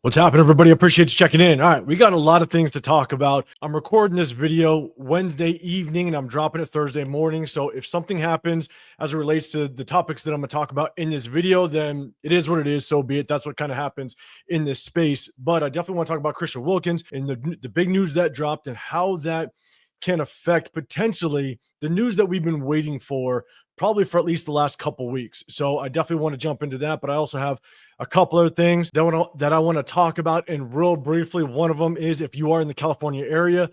What's happening, everybody? Appreciate you checking in. All right, we got a lot of things to talk about. I'm recording this video Wednesday evening and I'm dropping it Thursday morning. So if something happens as it relates to the topics that I'm going to talk about in this video, then it is what it is. So be it. That's what kind of happens in this space. But I definitely want to talk about Christian Wilkins and the big news that dropped and how that can affect potentially the news that we've been waiting for probably for at least the last couple weeks. So I definitely want to jump into that, but I also have a couple other things that I want to talk about. And real briefly, one of them is if you are in the California area,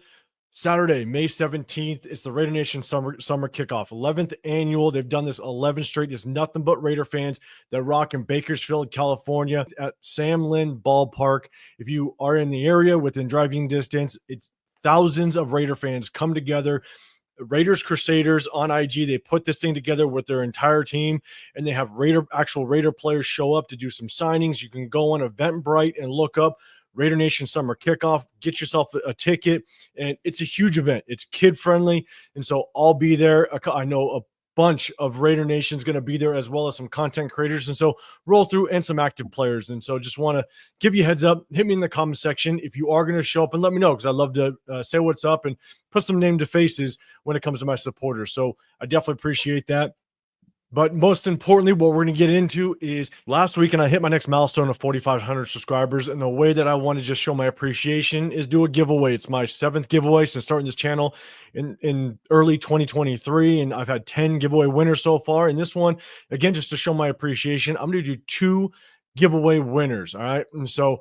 Saturday, May 17th, it's the Raider Nation summer kickoff, 11th annual. They've done this 11 straight. There's nothing but Raider fans that rock in Bakersfield, California at Sam Lynn Ballpark. If you are in the area within driving distance, it's thousands of Raider fans come together. Raiders Crusaders on IG, they put this thing together with their entire team, and they have actual Raider players show up to do some signings. You can go on Eventbrite and look up Raider Nation Summer Kickoff, get yourself a ticket, and it's a huge event. It's kid friendly, and so I'll be there. I know a bunch of Raider Nation is going to be there, as well as some content creators, and so roll through and some active players. And so just want to give you a heads up. Hit me in the comment section if you are going to show up, and let me know, because I love to say what's up and put some name to faces when it comes to my supporters. So I definitely appreciate that. But most importantly, what we're going to get into is last week, and I hit my next milestone of 4,500 subscribers. And the way that I want to just show my appreciation is do a giveaway. It's my 7th giveaway since starting this channel in early 2023. And I've had 10 giveaway winners so far. And this one, again, just to show my appreciation, I'm going to do 2 giveaway winners. All right. And so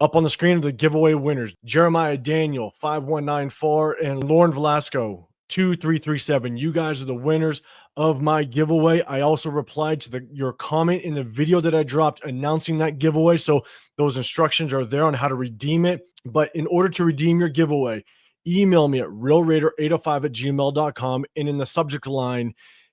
up on the screen, the giveaway winners: Jeremiah Daniel, 5194, and Lauren Velasco, 2337. You guys are the winners of my giveaway. I also replied to your comment in the video that I dropped announcing that giveaway. So those instructions are there on how to redeem it. But in order to redeem your giveaway, email me at realraider805@gmail.com, and in the subject line,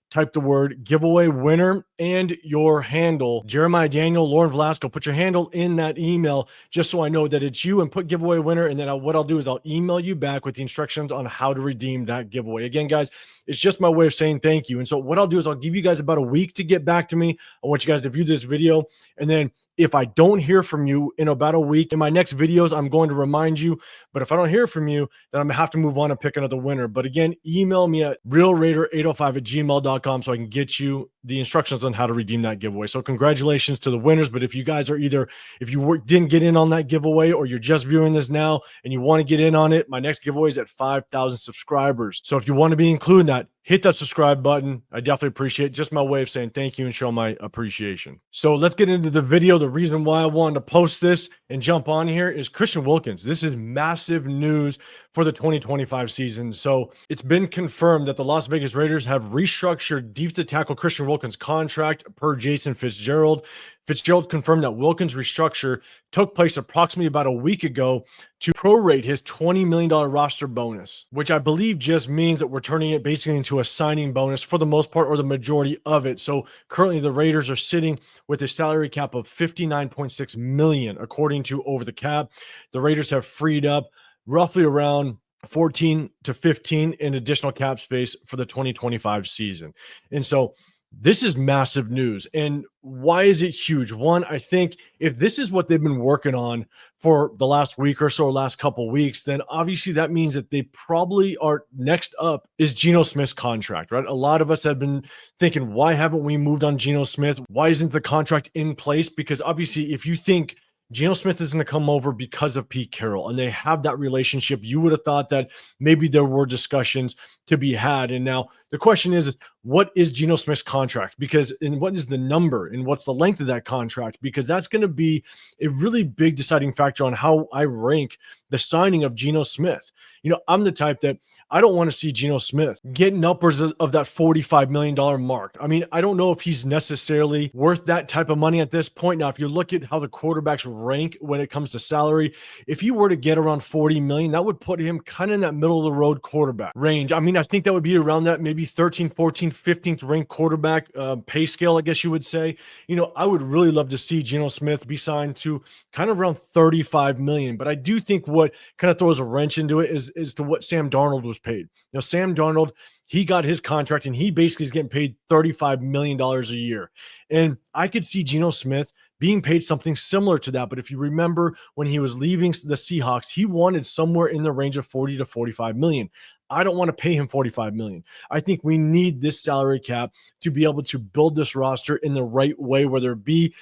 type the word giveaway winner and your handle. Jeremiah Daniel, Lauren Velasco, put your handle in that email just so I know that it's you, and put giveaway winner. And then what I'll do is I'll email you back with the instructions on how to redeem that giveaway. Again, guys, it's just my way of saying thank you. And so what I'll do is I'll give you guys about a week to get back to me. I want you guys to view this video. And then if I don't hear from you in about a week, in my next videos, I'm going to remind you. But if I don't hear from you, then I'm going to have to move on and pick another winner. But again, email me at realraider805@gmail.com so I can get you the instructions on how to redeem that giveaway. So congratulations to the winners. But if you guys are if you didn't get in on that giveaway, or you're just viewing this now and you want to get in on it, my next giveaway is at 5,000 subscribers. So if you want to be included in that, hit that subscribe button. I definitely appreciate it. Just my way of saying thank you and show my appreciation. So let's get into the video. The reason why I wanted to post this and jump on here is Christian Wilkins. This is massive news for the 2025 season. So it's been confirmed that the Las Vegas Raiders have restructured defensive tackle Christian Wilkins' contract per Jason Fitzgerald. Fitzgerald confirmed that Wilkins' restructure took place approximately about a week ago to prorate his $20 million roster bonus, which I believe just means that we're turning it basically into a signing bonus for the most part, or the majority of it. So currently the Raiders are sitting with a salary cap of $59.6 million, according to Over the Cap. The Raiders have freed up roughly around 14 to 15 in additional cap space for the 2025 season. And so this is massive news. And why is it huge? One, I think if this is what they've been working on for the last week or so, or last couple of weeks, then obviously that means that they probably are next up is Gino Smith's contract, right? A lot of us have been thinking, why haven't we moved on Gino Smith? Why isn't the contract in place? Because obviously if you think Gino Smith is going to come over because of Petecarroll, and they have that relationship, you would have thought that maybe there were discussions to be had. And now the question is, what is Gino Smith's contract? And what is the number, and what's the length of that contract? Because that's going to be a really big deciding factor on how I rank the signing of Gino Smith. You know, I'm the type that I don't want to see Gino Smith getting upwards of that $45 million mark. I mean, I don't know if he's necessarily worth that type of money at this point. Now, if you look at how the quarterbacks rank when it comes to salary, if he were to get around $40 million, that would put him kind of in that middle of the road quarterback range. I mean, I think that would be around that maybe 13th, 14th, 15th ranked quarterback pay scale, I guess you would say. You know, I would really love to see Gino Smith be signed to kind of around $35 million. But I do think what kind of throws a wrench into it is to what Sam Darnold was paid. Now, Sam Darnold, he got his contract and he basically is getting paid $35 million a year. And I could see Gino Smith being paid something similar to that. But if you remember when he was leaving the Seahawks, he wanted somewhere in the range of 40 to 45 million. I don't want to pay him 45 million. I think we need this salary cap to be able to build this roster in the right way, whether it be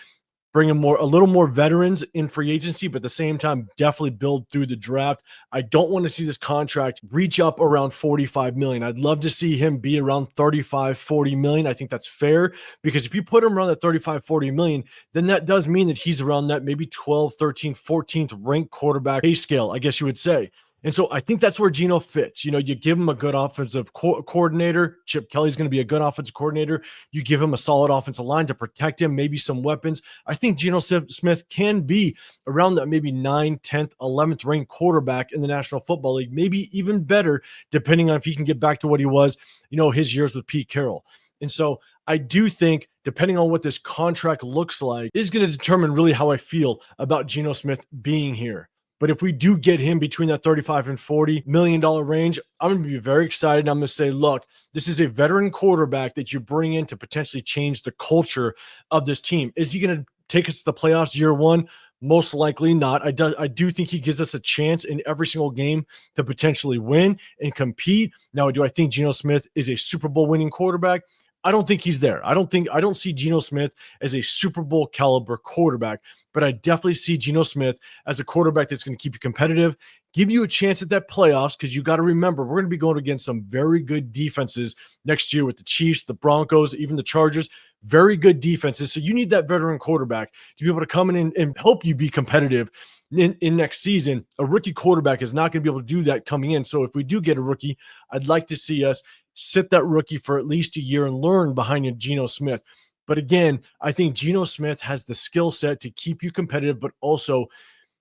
bringing a little more veterans in free agency, but at the same time, definitely build through the draft. I don't want to see this contract reach up around 45 million. I'd love to see him be around 35, 40 million. I think that's fair, because if you put him around that 35, 40 million, then that does mean that he's around that maybe 12, 13, 14th ranked quarterback pay scale, I guess you would say. And so I think that's where Gino fits. You give him a good offensive coordinator. Chip Kelly's going to be a good offensive coordinator. You give him a solid offensive line to protect him, maybe some weapons. I think Gino Smith can be around that maybe 9th, 10th, 11th ranked quarterback in the National Football League, maybe even better, depending on if he can get back to what he was, his years with Pete Carroll. And so I do think, depending on what this contract looks like, is going to determine really how I feel about Gino Smith being here. But if we do get him between that $35 and $40 million range, I'm going to be very excited. I'm going to say, look, this is a veteran quarterback that you bring in to potentially change the culture of this team. Is he going to take us to the playoffs year one? Most likely not. I do think he gives us a chance in every single game to potentially win and compete. Now, do I think Gino Smith is a Super Bowl winning quarterback? I don't think he's there. I don't see Gino Smith as a Super Bowl caliber quarterback, but I definitely see Gino Smith as a quarterback that's going to keep you competitive, give you a chance at that playoffs, because you got to remember, we're going to be going against some very good defenses next year with the Chiefs, the Broncos, even the Chargers. Very good defenses. So you need that veteran quarterback to be able to come in and help you be competitive in next season. A rookie quarterback is not going to be able to do that coming in. So if we do get a rookie, I'd like to see us sit that rookie for at least a year and learn behind Gino Smith. But again, I think Gino Smith has the skill set to keep you competitive, but also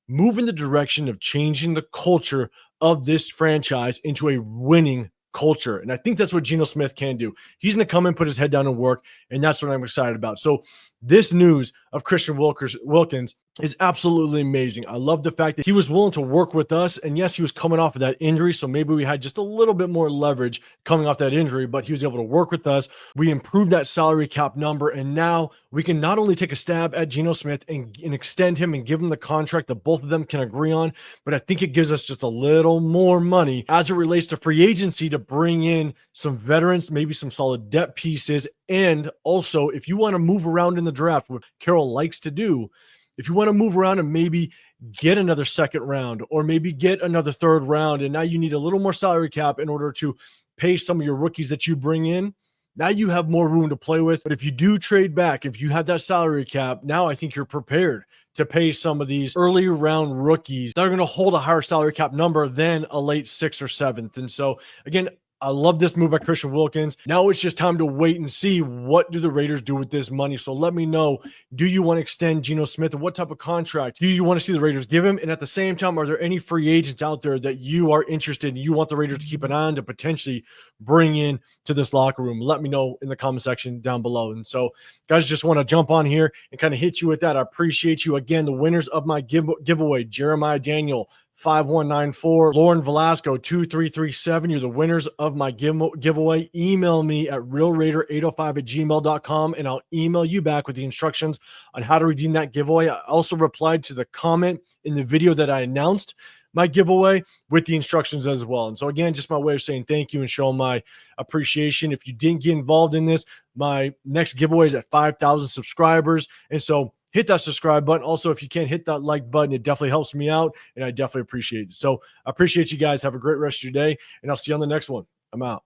move in the direction of changing the culture of this franchise into a winning culture. And I think that's what Gino Smith can do. He's going to come and put his head down and work, and that's what I'm excited about. So this news of Christian Wilkins is absolutely amazing. I love the fact that he was willing to work with us. And yes, he was coming off of that injury, so maybe we had just a little bit more leverage coming off that injury, but he was able to work with us. We improved that salary cap number, and now we can not only take a stab at Gino Smith and extend him and give him the contract that both of them can agree on, but I think it gives us just a little more money as it relates to free agency to bring in some veterans, maybe some solid depth pieces. And also, if you want to move around in the draft, what Carroll likes to do, if you want to move around and maybe get another second round or maybe get another third round, and now you need a little more salary cap in order to pay some of your rookies that you bring in, now you have more room to play with. But if you do trade back, if you have that salary cap, now I think you're prepared to pay some of these early round rookies that are going to hold a higher salary cap number than a late 6th or 7th. And so again, I love this move by Christian Wilkins. Now it's just time to wait and see, what do the Raiders do with this money? So let me know, do you want to extend Gino Smith, and what type of contract do you want to see the Raiders give him? And at the same time, are there any free agents out there that you are interested in, you want the Raiders to keep an eye on to potentially bring in to this locker room? Let me know in the comment section down below. And so guys, just want to jump on here and kind of hit you with that. I appreciate you. Again, the winners of my giveaway, Jeremiah Daniel 5194, Lauren Velasco 2337. You're the winners of my giveaway. Email me at realraider805@gmail.com, and I'll email you back with the instructions on how to redeem that giveaway. I also replied to the comment in the video that I announced my giveaway with the instructions as well. And so again, just my way of saying thank you and showing my appreciation. If you didn't get involved in this, my next giveaway is at 5,000 subscribers. And so hit that subscribe button. Also, if you can't hit that like button, it definitely helps me out, and I definitely appreciate it. So I appreciate you guys. Have a great rest of your day, and I'll see you on the next one. I'm out.